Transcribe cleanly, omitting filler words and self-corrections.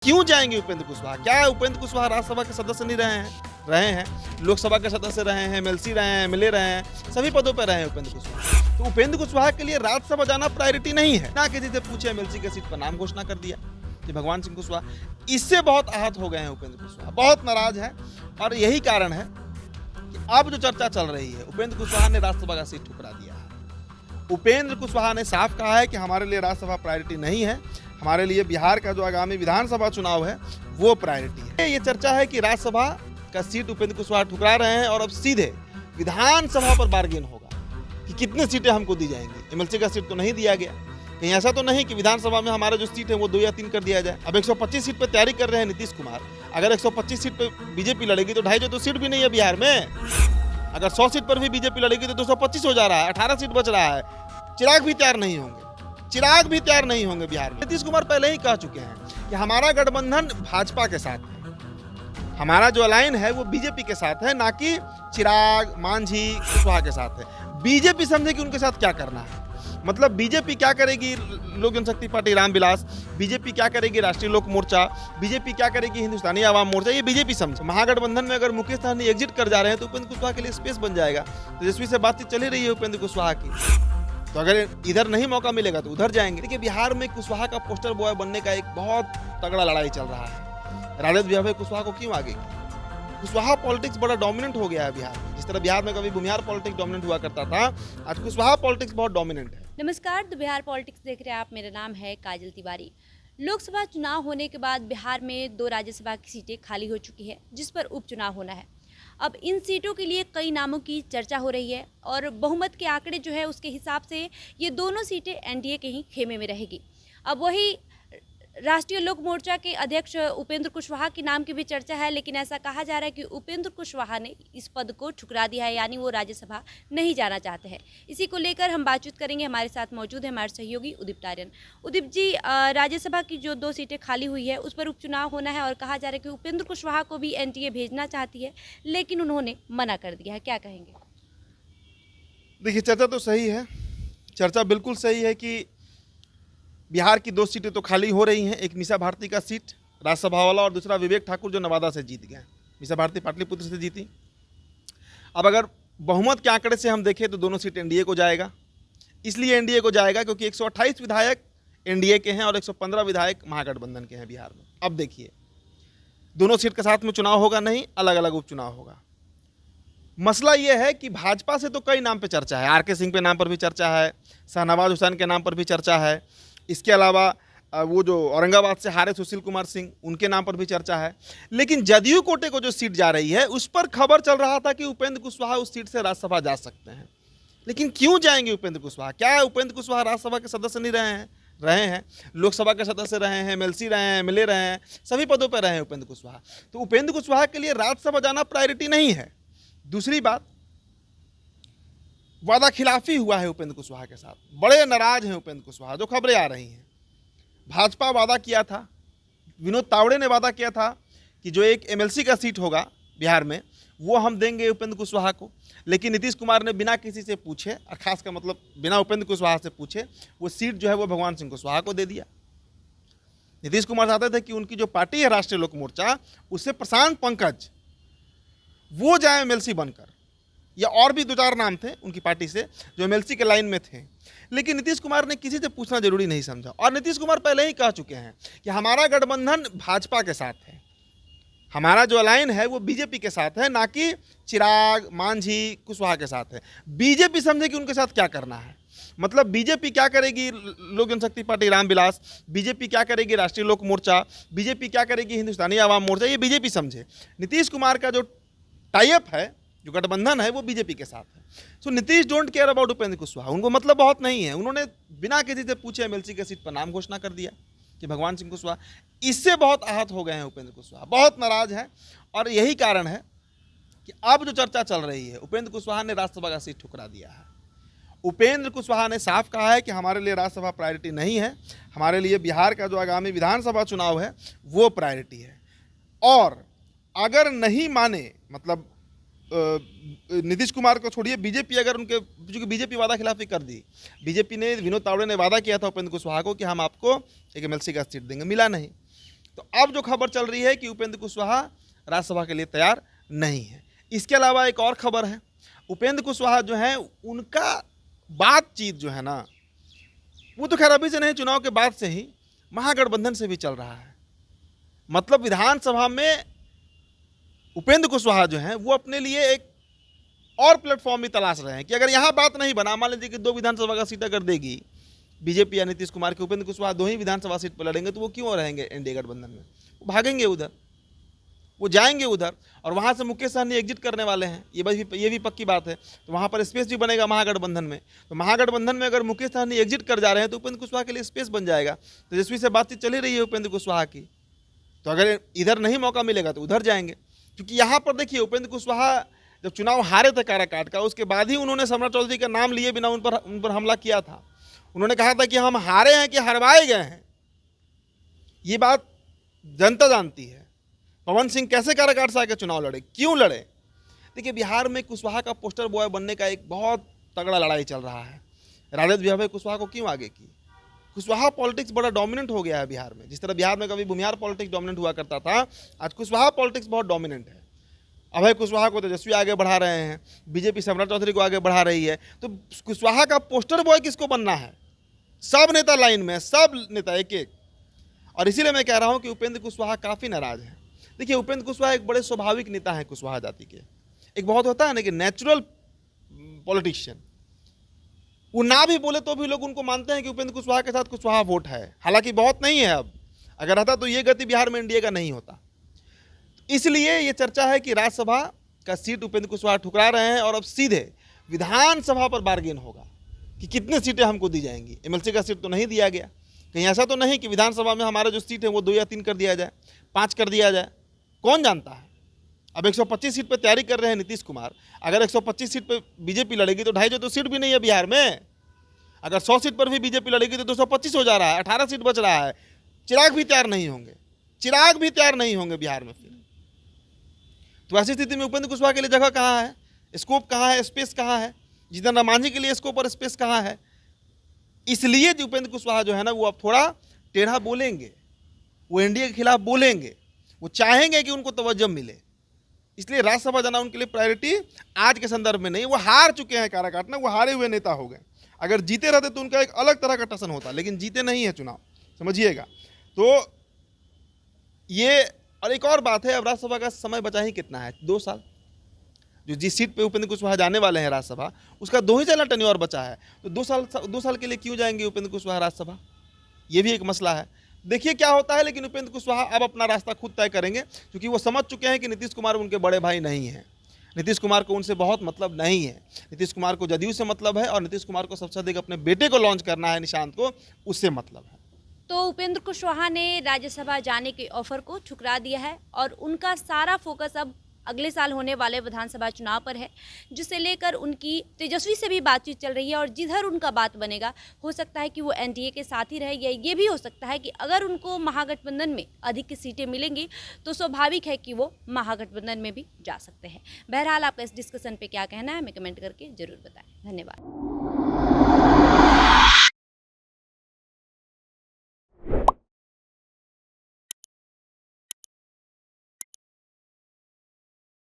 क्यों जाएंगे उपेंद्र कुशवाहा? क्या उपेंद्र कुशवाहा राज्यसभा के सदस्य नहीं रहे हैं, लोकसभा के सदस्य रहे हैं, एमएलसी रहे हैं, एमएलए रहे हैं, सभी पदों पर रहे हैं उपेंद्र कुशवाहा। तो उपेंद्र कुशवाहा के लिए राज्यसभा जाना प्रायोरिटी नहीं है। ना किसी से पूछे एमएलसी के सीट पर नाम घोषणा कर दिया कि भगवान सिंह कुशवाहा। इससे बहुत आहत हो गए हैं उपेंद्र कुशवाहा, बहुत नाराज है। और यही कारण है कि अब जो चर्चा चल रही है, उपेंद्र कुशवाहा ने राज्यसभा का सीट ठुकरा दिया है। उपेंद्र कुशवाहा ने साफ कहा है कि हमारे लिए राज्यसभा प्रायोरिटी नहीं है, हमारे लिए बिहार का जो आगामी विधानसभा चुनाव है वो प्रायोरिटी है। ये चर्चा है कि राज्यसभा का सीट उपेंद्र कुशवाहा ठुकरा रहे हैं और अब सीधे विधानसभा पर बार्गेन होगा कि कितनी सीटें हमको दी जाएंगी। एमएलसी का सीट तो नहीं दिया गया, कहीं ऐसा तो नहीं कि विधानसभा में हमारा जो सीट है वो 2 या 3 कर दिया जाए। अब 125 सीट पर तैयारी कर रहे हैं नीतीश कुमार। अगर 125 सीट पर बीजेपी लड़ेगी तो 250 सीट भी नहीं है बिहार में। अगर 100 सीट पर भी बीजेपी लड़ेगी तो 225 हो जा रहा है, 18 सीट बच रहा है। चिराग भी तैयार नहीं होंगे बिहार में। नीतीश कुमार पहले ही कह चुके हैं कि हमारा गठबंधन भाजपा के साथ है, हमारा जो अलाइन है वो बीजेपी के साथ है, ना कि चिराग, मांझी, कुशवाहा के साथ है। बीजेपी समझे कि उनके साथ क्या करना है। मतलब बीजेपी क्या करेगी, लोक जनशक्ति पार्टी रामविलास, बीजेपी क्या करेगी राष्ट्रीय लोक मोर्चा, बीजेपी क्या करेगी हिंदुस्तानी आवाम मोर्चा, ये बीजेपी समझे। महागठबंधन में अगर मुकेश सहनी एग्जिट कर जा रहे हैं तो उपेंद्र कुशवाहा के लिए स्पेस बन जाएगा। तेजस्वी से बातचीत चली रही है उपेंद्र कुशवाहा की, तो अगर इधर नहीं मौका मिलेगा तो उधर जाएंगे। देखिए, बिहार में कुशवाहा का पोस्टर बॉय बनने का एक बहुत तगड़ा लड़ाई चल रहा है। राजद विभाग कुशवाहा को क्यों आगे? कुशवाहा पॉलिटिक्स बड़ा डोमिनेंट हो गया है बिहार में। जिस तरह बिहार में कभी भूमिहार पॉलिटिक्स डोमिनेंट हुआ करता था, आज कुशवाहा पॉलिटिक्स बहुत डोमिनेंट है। नमस्कार, द बिहार पॉलिटिक्स देख रहे हैं आप। मेरा नाम है काजल तिवारी। लोकसभा चुनाव होने के बाद बिहार में 2 राज्यसभा की सीटें खाली हो चुकी है, जिस पर उपचुनाव होना है। अब इन सीटों के लिए कई नामों की चर्चा हो रही है और बहुमत के आंकड़े जो है उसके हिसाब से ये दोनों सीटें एनडीए के ही खेमे में रहेगी। अब वही राष्ट्रीय लोक मोर्चा के अध्यक्ष उपेंद्र कुशवाहा के नाम की भी चर्चा है, लेकिन ऐसा कहा जा रहा है कि उपेंद्र कुशवाहा ने इस पद को ठुकरा दिया है, यानी वो राज्यसभा नहीं जाना चाहते हैं। इसी को लेकर हम बातचीत करेंगे। हमारे साथ मौजूद है हमारे सहयोगी उदित आर्यन। उदित जी, राज्यसभा की जो 2 सीटें खाली हुई है उस पर उपचुनाव होना है और कहा जा रहा है कि उपेंद्र कुशवाहा को भी एनडीए भेजना चाहती है, लेकिन उन्होंने मना कर दिया है। क्या कहेंगे? देखिए, चर्चा तो सही है, चर्चा बिल्कुल सही है कि बिहार की 2 सीटें तो खाली हो रही हैं। एक मीसा भारती का सीट राज्यसभा वाला और दूसरा विवेक ठाकुर जो नवादा से जीत गए। मीसा भारती पाटलिपुत्र से जीती। अब अगर बहुमत के आंकड़े से हम देखें तो दोनों सीट एनडीए को जाएगा। इसलिए एनडीए को जाएगा क्योंकि 128 विधायक एनडीए के हैं और 115 विधायक महागठबंधन के हैं बिहार में। अब देखिए, दोनों सीट के साथ में चुनाव होगा नहीं, अलग अलग उपचुनाव होगा। मसला यह है कि भाजपा से तो कई नाम पे चर्चा है। आर के सिंह के नाम पर भी चर्चा है, शाहनवाज हुसैन के नाम पर भी चर्चा है। इसके अलावा वो जो औरंगाबाद से हारे सुशील कुमार सिंह, उनके नाम पर भी चर्चा है। लेकिन जदयू कोटे को जो सीट जा रही है उस पर खबर चल रहा था कि उपेंद्र कुशवाहा उस सीट से राज्यसभा जा सकते हैं। लेकिन क्यों जाएंगे उपेंद्र कुशवाहा? क्या उपेंद्र कुशवाहा राज्यसभा के सदस्य नहीं रहे हैं, लोकसभा के सदस्य रहे हैं, एमएलसी रहे हैं, एमएलए रहे हैं, सभी पदों पर रहे हैं उपेंद्र कुशवाहा। तो उपेंद्र कुशवाहा के लिए राज्यसभा जाना प्रायोरिटी नहीं है। दूसरी बात, वादा खिलाफी हुआ है उपेंद्र कुशवाहा के साथ। बड़े नाराज हैं उपेंद्र कुशवाहा, जो खबरें आ रही हैं। भाजपा वादा किया था, विनोद तावड़े ने वादा किया था कि जो एक एमएलसी का सीट होगा बिहार में वो हम देंगे उपेंद्र कुशवाहा को। लेकिन नीतीश कुमार ने बिना किसी से पूछे, और खास का मतलब बिना उपेंद्र कुशवाहा से पूछे, वो सीट जो है वो भगवान सिंह कुशवाहा को दे दिया। नीतीश कुमार चाहते थे कि उनकी जो पार्टी है राष्ट्रीय लोक मोर्चा, उससे प्रशांत पंकज वो जाए एमएलसी बनकर, या और भी 2-4 नाम थे उनकी पार्टी से जो एमएलसी के लाइन में थे। लेकिन नीतीश कुमार ने किसी से पूछना जरूरी नहीं समझा। और नीतीश कुमार पहले ही कह चुके हैं कि हमारा गठबंधन भाजपा के साथ है, हमारा जो अलाइन है वो बीजेपी के साथ है, ना कि चिराग, मांझी, कुशवाहा के साथ है। बीजेपी समझे कि उनके साथ क्या करना है। मतलब बीजेपी क्या करेगी लोक जनशक्ति पार्टी रामविलास, बीजेपी क्या करेगी राष्ट्रीय लोक मोर्चा, बीजेपी क्या करेगी हिंदुस्तानी आवाम मोर्चा, ये बीजेपी समझे। नीतीश कुमार का जो टाइप है, जो गठबंधन है, वो बीजेपी के साथ है। So Nitish don't care about Upendra Kushwaha, उनको मतलब बहुत नहीं है। उन्होंने बिना किसी से पूछे एमएलसी के सीट पर नाम घोषणा कर दिया कि भगवान सिंह कुशवाहा। इससे बहुत आहत हो गए हैं उपेंद्र कुशवाहा, बहुत नाराज है। और यही कारण है कि अब जो चर्चा चल रही है, उपेंद्र कुशवाहा ने राज्यसभा का सीट ठुकरा दिया है। उपेंद्र कुशवाहा ने साफ कहा है कि हमारे लिए राज्यसभा प्रायोरिटी नहीं है, हमारे लिए बिहार का जो आगामी विधानसभा चुनाव है वो प्रायोरिटी है। और अगर नहीं माने, मतलब नीतीश कुमार को छोड़िए, बीजेपी अगर उनके, क्योंकि बीजेपी वादा खिलाफी कर दी। बीजेपी ने, विनोद तावड़े ने वादा किया था उपेंद्र कुशवाहा को कि हम आपको एक एमएलसी का सीट देंगे, मिला नहीं। तो तो अब जो खबर चल रही है कि उपेंद्र कुशवाहा राज्यसभा के लिए तैयार नहीं है। इसके अलावा एक और खबर है, उपेंद्र कुशवाहा जो है उनका बातचीत जो है ना, वो तो खैर अभी से नहीं, चुनाव के बाद से ही महागठबंधन से भी चल रहा है। मतलब विधानसभा में उपेंद्र कुशवाहा जो है वो अपने लिए एक और प्लेटफॉर्म भी तलाश रहे हैं कि अगर यहाँ बात नहीं बना, मान लीजिए कि 2 विधानसभा का सीट अगर देगी बीजेपी या नीतीश कुमार के, उपेंद्र कुशवाहा 2 ही विधानसभा सीट पर लड़ेंगे, तो वो क्यों रहेंगे एनडीए गठबंधन में? वो भागेंगे उधर, वो जाएंगे उधर, और वहाँ से मुकेश सहनी एग्जिट करने वाले हैं, ये भी पक्की बात है। तो वहाँ पर स्पेस भी बनेगा महागठबंधन में। तो महागठबंधन में अगर मुकेश सहनी एग्जिट कर जा रहे हैं तो उपेंद्र कुशवाहा के लिए स्पेस बन जाएगा। तेजस्वी से बातचीत चली रही है उपेंद्र कुशवाहा की, तो अगर इधर नहीं मौका मिलेगा तो उधर जाएंगे। क्योंकि यहाँ पर देखिए, उपेंद्र कुशवाहा जब चुनाव हारे थे काराकाट का, उसके बाद ही उन्होंने सम्राट चौधरी का नाम लिए बिना उन पर हमला किया था। उन्होंने कहा था कि हम हारे हैं कि हरवाए गए हैं, ये बात जनता जानती है। पवन सिंह कैसे काराकाट से आकर चुनाव लड़े, क्यों लड़े? देखिए, बिहार में कुशवाहा का पोस्टर बॉय बनने का एक बहुत तगड़ा लड़ाई चल रहा है। राजद विजय कुशवाहा को क्यों आगे की? कुशवाहा पॉलिटिक्स बड़ा डोमिनेंट हो गया है बिहार में। जिस तरह बिहार में कभी भूमिहार पॉलिटिक्स डोमिनेंट हुआ करता था, आज कुशवाहा पॉलिटिक्स बहुत डोमिनेंट है। अभय कुशवाहा को तेजस्वी आगे बढ़ा रहे हैं, बीजेपी सम्राट चौधरी को आगे बढ़ा रही है। तो कुशवाहा का पोस्टर बॉय किसको बनना है? सब नेता लाइन में, सब नेता एक एक। और इसीलिए मैं कह रहा हूँ कि उपेंद्र कुशवाहा काफ़ी नाराज है। देखिए, उपेंद्र कुशवाहा एक बड़े स्वाभाविक नेता हैं कुशवाहा जाति के। एक बहुत होता है ना कि नेचुरल पॉलिटिशियन, वो ना भी बोले तो भी लोग उनको मानते हैं कि उपेंद्र कुशवाहा के साथ कुशवाहा वोट है। हालांकि बहुत नहीं है, अब अगर रहता तो ये गति बिहार में एनडीए का नहीं होता। इसलिए ये चर्चा है कि राज्यसभा का सीट उपेंद्र कुशवाहा ठुकरा रहे हैं और अब सीधे विधानसभा पर बार्गेन होगा कि कितने सीटें हमको दी जाएंगी। एमएलसी का सीट तो नहीं दिया गया, कहीं ऐसा तो नहीं कि विधानसभा में हमारा जो सीट है वो 2 या 3 कर दिया जाए, 5 कर दिया जाए, कौन जानता है। अब 125 सीट पर तैयारी कर रहे हैं नीतीश कुमार। अगर 125 सीट पर बीजेपी लड़ेगी तो 250 तो सीट भी नहीं है बिहार में। अगर 100 सीट पर भी बीजेपी लड़ेगी तो 225 हो जा रहा है, 18 सीट बच रहा है। चिराग भी तैयार नहीं होंगे, चिराग भी तैयार नहीं होंगे बिहार में। फिर तो ऐसी स्थिति में उपेंद्र कुशवाहा के लिए जगह कहाँ है, स्कोप कहाँ है, स्पेस कहाँ है? जितेंद्र राम मांझी के लिए स्कोप और स्पेस कहाँ है? इसलिए जो उपेंद्र कुशवाहा जो है ना, वो अब थोड़ा टेढ़ा बोलेंगे, वो एनडीए के खिलाफ बोलेंगे, वो चाहेंगे कि उनको तवज्जो मिले। इसलिए राज्यसभा जाना उनके लिए प्रायोरिटी आज के संदर्भ में नहीं। वो हार चुके हैं काराकाट में, वो हारे हुए नेता हो गए। अगर जीते रहते तो उनका एक अलग तरह का टसन होता, लेकिन जीते नहीं है चुनाव, समझिएगा। तो ये, और एक और बात है, अब राज्यसभा का समय बचा ही कितना है, 2 साल। जो जिस सीट पे उपेंद्र कुशवाहा जाने वाले हैं राज्यसभा, उसका 2 ही साल टेन्योर बचा है। तो 2 साल के लिए क्यों जाएंगे उपेंद्र कुशवाहा राज्यसभा? ये भी एक मसला है। देखिए क्या होता है। लेकिन उपेंद्र कुशवाहा अब अपना रास्ता खुद तय करेंगे, क्योंकि वो समझ चुके हैं कि नीतीश कुमार उनके बड़े भाई नहीं हैं। नीतीश कुमार को उनसे बहुत मतलब नहीं है। नीतीश कुमार को जदयू से मतलब है, और नीतीश कुमार को सबसे अधिक अपने बेटे को लॉन्च करना है, निशांत को, उससे मतलब है। तो उपेंद्र कुशवाहा ने राज्यसभा जाने के ऑफर को ठुकरा दिया है और उनका सारा फोकस अब अगले साल होने वाले विधानसभा चुनाव पर है, जिसे लेकर उनकी तेजस्वी से भी बातचीत चल रही है। और जिधर उनका बात बनेगा, हो सकता है कि वो एनडीए के साथ ही रहे, या ये भी हो सकता है कि अगर उनको महागठबंधन में अधिक सीटें मिलेंगी तो स्वाभाविक है कि वो महागठबंधन में भी जा सकते हैं। बहरहाल आपका इस डिस्कशन पे क्या कहना है, हमें कमेंट करके जरूर बताएं। धन्यवाद।